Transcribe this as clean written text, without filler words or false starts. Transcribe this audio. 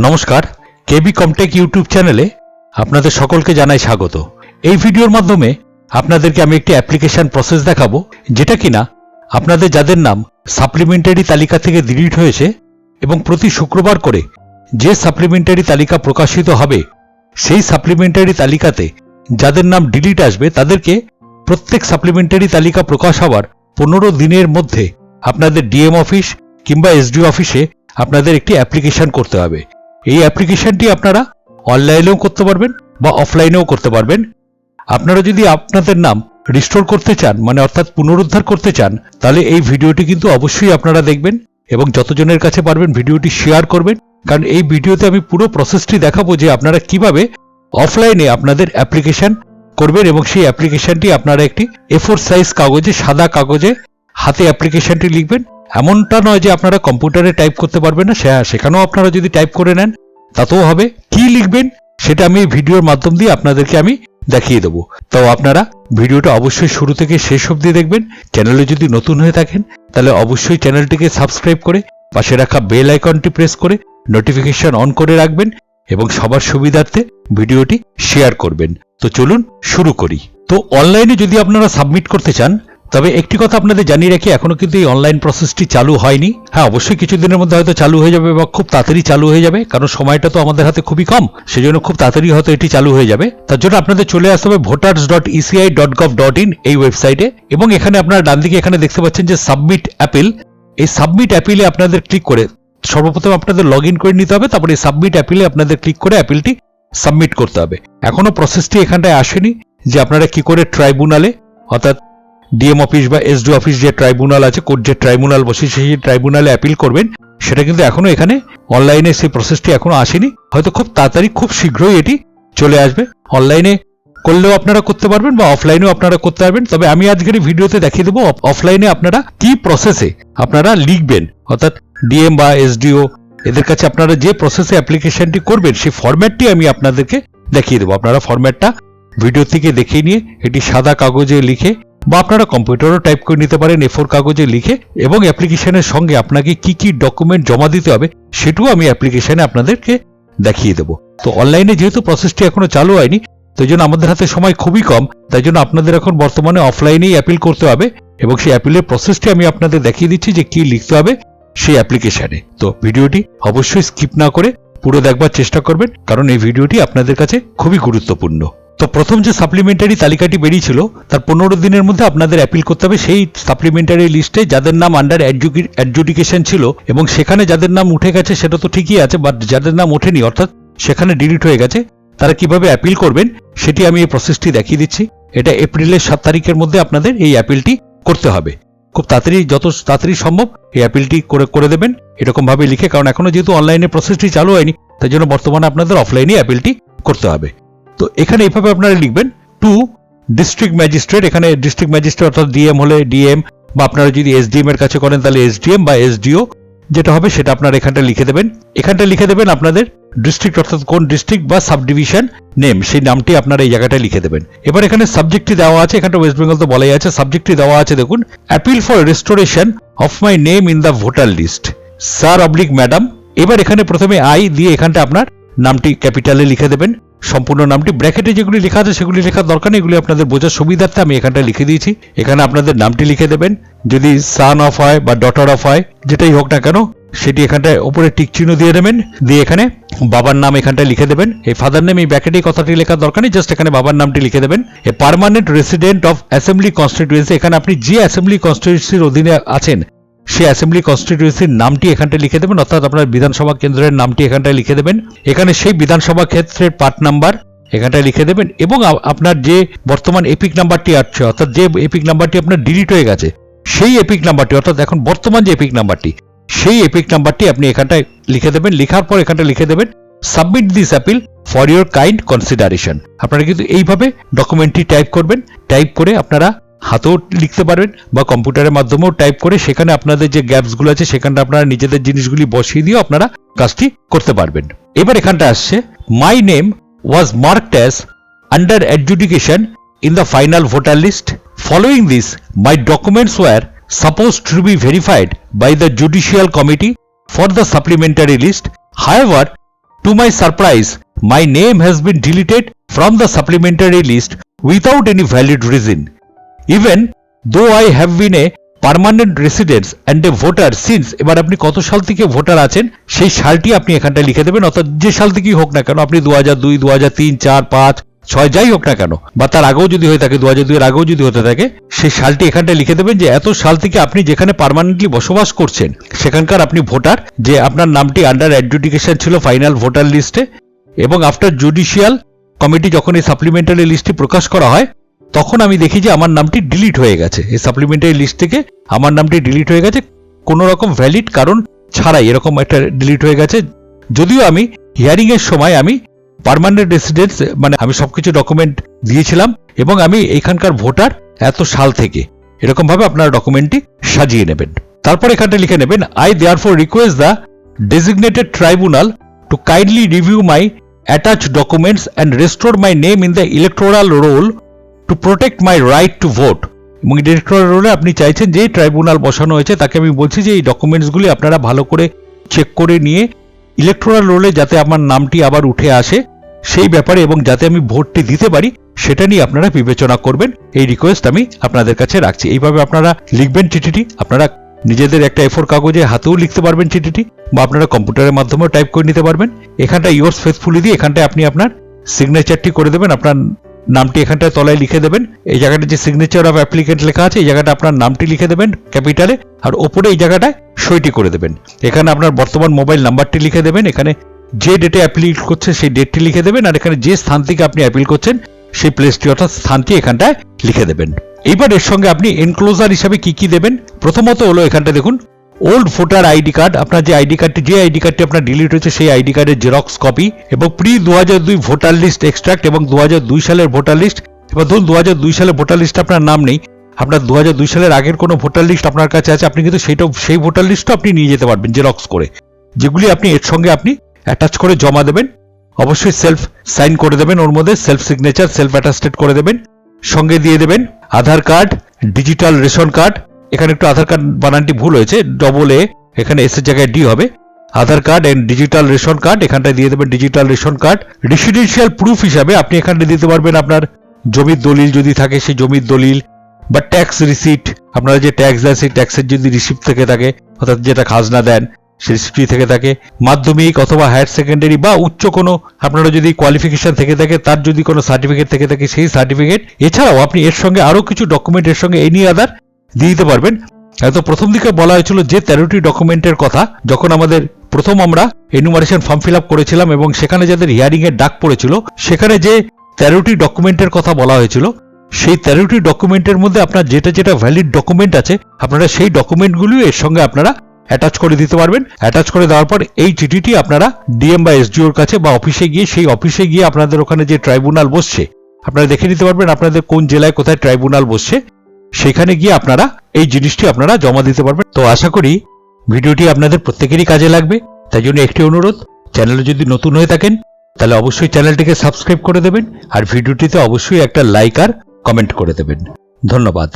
নমস্কার, কেবি কমটেক ইউটিউব চ্যানেলে আপনাদের সকলকে জানাই স্বাগত। এই ভিডিওর মাধ্যমে আপনাদেরকে আমি একটি অ্যাপ্লিকেশন প্রসেস দেখাবো, যেটা কিনা আপনাদের যাদের নাম সাপ্লিমেন্টারি তালিকা থেকে ডিলিট হয়েছে এবং প্রতি শুক্রবার করে যে সাপ্লিমেন্টারি তালিকা প্রকাশিত হবে সেই সাপ্লিমেন্টারি তালিকাতে যাদের নাম ডিলিট আসবে তাদেরকে প্রত্যেক সাপ্লিমেন্টারি তালিকা প্রকাশ হওয়ার 15 দিনের মধ্যে আপনাদের ডিএম অফিস কিংবা এসডিও অফিসে আপনাদের একটি অ্যাপ্লিকেশন করতে হবে। এই অ্যাপ্লিকেশনটি আপনারা অনলাইনেও করতে পারবেন বা অফলাইনেও করতে পারবেন। আপনারা যদি আপনাদের নাম রিস্টোর করতে চান, মানে অর্থাৎ পুনরুদ্ধার করতে চান, তাহলে এই ভিডিওটি কিন্তু অবশ্যই আপনারা দেখবেন এবং যতজনের কাছে পারবেন ভিডিওটি শেয়ার করবেন, কারণ এই ভিডিওতে আমি পুরো প্রসেসটি দেখাবো যে আপনারা কিভাবে অফলাইনে আপনাদের অ্যাপ্লিকেশন করবেন এবং সেই অ্যাপ্লিকেশনটি আপনারা একটি A4 সাইজ কাগজে, সাদা কাগজে হাতে অ্যাপ্লিকেশনটি লিখবেন। এমনটা নয় যে আপনারা কম্পিউটারে টাইপ করতে পারবেন না, সেখানেও আপনারা যদি টাইপ করে নেন তাতেও হবে। কি লিখবেন সেটা আমি ভিডিওর মাধ্যম দিয়ে আপনাদেরকে আমি দেখিয়ে দেবো। তো আপনারা ভিডিওটা অবশ্যই শুরু থেকে শেষ অবধি দেখবেন। চ্যানেলে যদি নতুন হয়ে থাকেন তাহলে অবশ্যই চ্যানেলটিকে সাবস্ক্রাইব করে পাশে রাখা বেল আইকনটি প্রেস করে নোটিফিকেশন অন করে রাখবেন এবং সবার সুবিধার্থে ভিডিওটি শেয়ার করবেন। তো চলুন শুরু করি। তো অনলাইনে যদি আপনারা সাবমিট করতে চান, তবে একটি কথা আপনাদের জানিয়ে রাখি, এখনো কিন্তু এই অনলাইন প্রসেসটি চালু হয়নি। হ্যাঁ, অবশ্যই কিছুদিনের মধ্যে হয়তো চালু হয়ে যাবে বা খুব তাড়াতাড়ি চালু হয়ে যাবে, কারণ সময়টা তো আমাদের হাতে খুবই কম, সেজন্য খুব তাড়াতাড়ি হয়তো এটি চালু হয়ে যাবে। তার জন্য আপনাদের চলে আসতে হবে voters.eci.gov.in এই ওয়েবসাইটে, এবং এখানে আপনারা ডান দিকে এখানে দেখতে পাচ্ছেন যে সাবমিট অ্যাপিল। এই সাবমিট অ্যাপিলে আপনাদের ক্লিক করে সর্বপ্রথম আপনাদের লগ ইন করে নিতে হবে, তারপরে এই সাবমিট অ্যাপিলে আপনাদের ক্লিক করে অ্যাপিলটি সাবমিট করতে হবে। এখনো প্রসেসটি এখানটায় আসেনি যে আপনারা কি করে ট্রাইব্যুনালে, অর্থাৎ ডিএম অফিস বা এসডিও অফিস যে ট্রাইব্যুনাল আছে, কোর্ট যে ট্রাইব্যুনাল বসে সেই ট্রাইব্যুনালে অ্যাপিল করবেন, সেটা কিন্তু এখনো এখানে অনলাইনে সেই প্রসেসটি এখনো আসেনি। হয়তো খুব তাড়াতাড়ি, খুব শীঘ্রই এটি চলে আসবে। অনলাইনে করলেও আপনারা করতে পারবেন বা অফলাইনেও আপনারা করতে পারবেন। তবে আমি আজকের এই ভিডিওতে দেখিয়ে দেবো অফলাইনে আপনারা কি প্রসেসে আপনারা লিখবেন, অর্থাৎ ডিএম বা এসডিও এদের কাছে আপনারা যে প্রসেসে অ্যাপ্লিকেশনটি করবেন সেই ফরম্যাটটি আমি আপনাদেরকে দেখিয়ে দেবো। আপনারা ফরম্যাটটা ভিডিও থেকে দেখে নিয়ে এটি সাদা কাগজে লিখে বা আপনারা কম্পিউটারও টাইপ করে নিতে পারেন A4 কাগজে লিখে, এবং অ্যাপ্লিকেশনের সঙ্গে আপনাকে কি কি ডকুমেন্ট জমা দিতে হবে সেটাও আমি অ্যাপ্লিকেশনে আপনাদেরকে দেখিয়ে দেবো। তো অনলাইনে যেহেতু প্রসেসটি এখনো চালু হয়নি, তাই জন্য আমাদের হাতে সময় খুবই কম, তাই জন্য আপনাদের এখন বর্তমানে অফলাইনেই অ্যাপিল করতে হবে এবং সেই অ্যাপিলের প্রসেসটি আমি আপনাদের দেখিয়ে দিচ্ছি যে কি লিখতে হবে সেই অ্যাপ্লিকেশনে। তো ভিডিওটি অবশ্যই স্কিপ না করে পুরো দেখবার চেষ্টা করবেন, কারণ এই ভিডিওটি আপনাদের কাছে খুবই গুরুত্বপূর্ণ। তো প্রথম যে সাপ্লিমেন্টারি তালিকাটি বেরিয়েছিল তার 15 দিনের মধ্যে আপনাদের অ্যাপিল করতে হবে সেই সাপ্লিমেন্টারি লিস্টে যাদের নাম আন্ডার অ্যাডজুডিকেশন ছিল, এবং সেখানে যাদের নাম উঠে গেছে সেটা তো ঠিকই আছে, বাট যাদের নাম ওঠেনি অর্থাৎ সেখানে ডিলিট হয়ে গেছে, তারা কিভাবে অ্যাপিল করবেন সেটি আমি এই প্রসেসটি দেখিয়ে দিচ্ছি। এটা এপ্রিলের 7 তারিখের মধ্যে আপনাদের এই অ্যাপিলটি করতে হবে। খুব তাড়াতাড়ি, যত তাড়াতাড়ি সম্ভব এই অ্যাপিলটি করে দেবেন এরকমভাবে লিখে, কারণ এখনো যেহেতু অনলাইনে প্রসেসটি চালু হয়নি তাই জন্য বর্তমানে আপনাদের অফলাইনে অ্যাপিলটি করতে হবে। তো এখানে এইভাবে আপনারা লিখবেন টু ডিস্ট্রিক্ট ম্যাজিস্ট্রেট। এখানে ডিস্ট্রিক্ট ম্যাজিস্ট্রেট অর্থাৎ ডিএম হলে ডিএম, বা আপনারা যদি এসডিএম এর কাছে করেন তাহলে এসডিএম বা এসডিও যেটা হবে সেটা আপনারা এখানটা লিখে দেবেন। এখানটা লিখে দেবেন আপনাদের ডিস্ট্রিক্ট, অর্থাৎ কোন ডিস্ট্রিক্ট বা সাব ডিভিশন নেম সেই নামটি আপনারা এই জায়গাটায় লিখে দেবেন। এবার এখানে সাবজেক্টটি দেওয়া আছে, এখানটা ওয়েস্ট বেঙ্গল তো বলাই আছে, সাবজেক্টটি দেওয়া আছে দেখুন, appeal for restoration of my name in the voter list sir oblique madam. এবার এখানে প্রথমে আই দিয়ে এখানটা আপনার নামটি ক্যাপিটালে লিখে দেবেন, সম্পূর্ণ নামটি। ব্র্যাকেটে যেগুলি লেখা আছে সেগুলি লেখার দরকার নেই, এগুলি আপনাদের বোঝার সুবিধার্থে আমি এখানটা লিখে দিয়েছি। এখানে আপনাদের নামটি লিখে দেবেন, যদি সান অফ হয় বা ডটার অফ হয় যেটাই হোক না কেন সেটি এখানটায় উপরে টিক চিহ্ন দিয়ে দেবেন, দিয়ে এখানে বাবার নাম এখানটায় লিখে দেবেন। এই ফাদার নেম এই ব্র্যাকেটে কথাটি লেখার দরকার নেই, জাস্ট এখানে বাবার নামটি লিখে দেবেন। A permanent resident of assembly constituency, এখানে আপনি যে অ্যাসেম্বলি কনস্টিটিউয়েন্সির অধীনে আছেন সেই অ্যাসেম্বলি কনস্টিটিউয়েন্সির নামটি এখানটায় লিখে দেবেন, অর্থাৎ আপনার বিধানসভা কেন্দ্রের নামটি এখানটায় লিখে দেবেন। এখানে সেই বিধানসভা ক্ষেত্রের পার্ট নাম্বার এখানটায় লিখে দেবেন, এবং আপনার যে বর্তমান এপিক নাম্বারটি আছে, অর্থাৎ যে এপিক নাম্বারটি আপনার ডিলিট হয়ে গেছে সেই এপিক নাম্বারটি, অর্থাৎ এখন বর্তমান যে এপিক নাম্বারটি সেই এপিক নাম্বারটি আপনি এখানটায় লিখে দেবেন। লেখার পর এখানটা লিখে দেবেন submit this appeal for your kind consideration. আপনারা কিন্তু এইভাবে ডকুমেন্টটি টাইপ করবেন, টাইপ করে আপনারা হাতেও লিখতে পারবেন বা কম্পিউটারের মাধ্যমেও টাইপ করে সেখানে আপনাদের যে গ্যাপসগুলো আছে সেখানটা আপনারা নিজেদের জিনিসগুলি বসিয়ে দিয়ে আপনারা কাজটি করতে পারবেন। এবার এখানটা আসছে my name was marked as under adjudication in the final voter list. Following this, my documents were supposed to be verified by the Judicial Committee for the supplementary list. However, To my surprise, my name has been deleted from the supplementary list without any valid reason. Even though I have been a permanent residence and a voter since, এবার আপনি কত সাল থেকে voter আছেন সেই সালটি আপনি এখানটা লিখে দেবেন, অর্থাৎ যে সাল থেকেই হোক না কেন, আপনি 2002, 2003, 4, 5, 6 যাই হোক না কেন, বা তার আগেও যদি হয়ে থাকে, 2002 এর আগেও যদি হতে থাকে, সেই সালটি এখানটা লিখে দেবেন যে এত সাল থেকে আপনি যেখানে পার্মানেন্টলি বসবাস করছেন সেখানকার আপনি ভোটার, যে আপনার নামটি আন্ডার অ্যাডজুডিকেশন ছিল ফাইনাল ভোটার লিস্টে, এবং আফটার জুডিশিয়াল কমিটি যখন এই সাপ্লিমেন্টারি লিস্টটি প্রকাশ করা হয় তখন আমি দেখি যে আমার নামটি ডিলিট হয়ে গেছে, এই সাপ্লিমেন্টারি লিস্ট থেকে আমার নামটি ডিলিট হয়ে গেছে কোনো রকম ভ্যালিড কারণ ছাড়াই, এরকম একটা ডিলিট হয়ে গেছে। যদিও আমি হিয়ারিং এর সময় আমি পার্মানেন্ট রেসিডেন্স মানে আমি সবকিছু ডকুমেন্ট দিয়েছিলাম এবং আমি এখানকার ভোটার এত সাল থেকে, এরকম ভাবে আপনারা ডকুমেন্টটি সাজিয়ে নেবেন। তারপর এখানটা লিখে নেবেন, I therefore request the designated tribunal to kindly review my attached documents and restore my name in the electoral role to protect my right to vote. এবং ইলেকটোরাল রোলে আপনি চাইছেন যে ট্রাইব্যুনাল বসানো হয়েছে তাকে আমি বলছি যে এই ডকুমেন্টসগুলি আপনারা ভালো করে চেক করে নিয়ে ইলেকটোরাল রোলে যাতে আমার নামটি আবার উঠে আসে সেই ব্যাপারে এবং যাতে আমি ভোটটি দিতে পারি সেটা নিয়ে আপনারা বিবেচনা করবেন, এই রিকোয়েস্ট আমি আপনাদের কাছে রাখছি। এইভাবে আপনারা লিখবেন চিঠিটি, আপনারা নিজেদের একটা A4 কাগজে হাতেও লিখতে পারবেন চিঠিটি, বা আপনারা কম্পিউটারের মাধ্যমেও টাইপ করে নিতে পারবেন। এখানটা ইয়োর্স ফেথফুলি দিয়ে এখানটায় আপনি আপনার সিগনেচারটি করে দেবেন, আপনার নামটি এখানটায় তলায় লিখে দেবেন। এই জায়গাটা যে সিগনেচার অফ অ্যাপ্লিকেন্ট লেখা আছে এই জায়গাটা আপনার নামটি লিখে দেবেন ক্যাপিটালে, আর ওপরে এই জায়গাটায় সইটি করে দেবেন। এখানে আপনার বর্তমান মোবাইল নাম্বারটি লিখে দেবেন, এখানে যে ডেটে অ্যাপিল করছে সেই ডেটটি লিখে দেবেন, আর এখানে যে স্থান থেকে আপনি অ্যাপিল করছেন সেই প্লেসটি অর্থাৎ স্থানটি এখানটায় লিখে দেবেন। এইবার এর সঙ্গে আপনি এনক্লোজার হিসাবে কি কি দেবেন, প্রথমত হলো এখানটা দেখুন ওল্ড ভোটার আইডি কার্ড, আপনার যে আইডি কার্ডটি আপনার ডিলিট হয়েছে সেই আইডি কার্ডের জেরক্স কপি, এবং প্রি 2002 ভোটার লিস্ট এক্সট্রাক্ট এবং 2002 সালের ভোটার লিস্ট। এবার ধরুন 2002 সালের ভোটার লিস্ট আপনার নাম নেই, আপনার 2002 সালের আগের কোনো ভোটার লিস্ট আপনার কাছে আছে, আপনি কিন্তু সেই ভোটার লিস্টও আপনি নিয়ে যেতে পারবেন জেরক্স করে, যেগুলি আপনি এর সঙ্গে আপনি অ্যাটাচ করে জমা দেবেন। অবশ্যই সেলফ সাইন করে দেবেন, ওর মধ্যে সেলফ সিগনেচার সেলফ অ্যাটাস্টেড করে দেবেন। সঙ্গে দিয়ে দেবেন আধার কার্ড, ডিজিটাল রেশন কার্ড, এখানে একটু আধার কার্ড বানানটি ভুল হয়েছে, ডবল এ এখানে এস এর জায়গায় ডি হবে, Aadhaar card and digital ration card, এখানটায় দিয়ে দেবেন digital ration card. Residential proof হিসাবে আপনি এখানটা দিতে পারবেন আপনার জমির দলিল যদি থাকে সেই জমির দলিল, বা ট্যাক্স রিসিট, আপনারা যে ট্যাক্স দেন সেই ট্যাক্সের যদি রিসিপ্ট থেকে থাকে অর্থাৎ যেটা খাজনা দেন সেই রিসিপ্ট থেকে থাকে, মাধ্যমিক অথবা হায়ার সেকেন্ডারি বা উচ্চ কোনো আপনারা যদি কোয়ালিফিকেশন থেকে থাকে তার যদি কোনো সার্টিফিকেট থেকে থাকে সেই সার্টিফিকেট। এছাড়াও আপনি এর সঙ্গে আরো কিছু ডকুমেন্ট এর সঙ্গে এনি আদার দিয়ে দিতে পারবেন। তো প্রথম দিকে বলা হয়েছিল যে 13টি ডকুমেন্টের কথা, যখন আমাদের প্রথম আমরা এনুমারেশন ফর্ম ফিল আপ করেছিলাম এবং সেখানে যাদের হিয়ারিং এর ডাক পড়েছিল সেখানে যে 13টি ডকুমেন্টের কথা বলা হয়েছিল সেই 13টি ডকুমেন্টের মধ্যে আপনার যেটা যেটা ভ্যালিড ডকুমেন্ট আছে আপনারা সেই ডকুমেন্টগুলিও এর সঙ্গে আপনারা অ্যাটাচ করে দিতে পারবেন। অ্যাটাচ করে দেওয়ার পর এই চিঠিটি আপনারা ডিএম বা এসডিওর কাছে বা অফিসে গিয়ে সেই অফিসে গিয়ে আপনাদের ওখানে যে ট্রাইব্যুনাল বসছে আপনারা দেখে নিতে পারবেন আপনাদের কোন জেলায় কোথায় ট্রাইব্যুনাল বসছে, সেখানে গিয়ে আপনারা এই জিনিসটি আপনারা জমা দিতে পারবেন। তো আশা করি ভিডিওটি আপনাদের প্রত্যেকেরই কাজে লাগবে, তাই জন্য একটি অনুরোধ, চ্যানেলে যদি নতুন হয়ে থাকেন তাহলে অবশ্যই চ্যানেলটিকে সাবস্ক্রাইব করে দেবেন আর ভিডিওটিতে অবশ্যই একটা লাইক আর কমেন্ট করে দেবেন। ধন্যবাদ।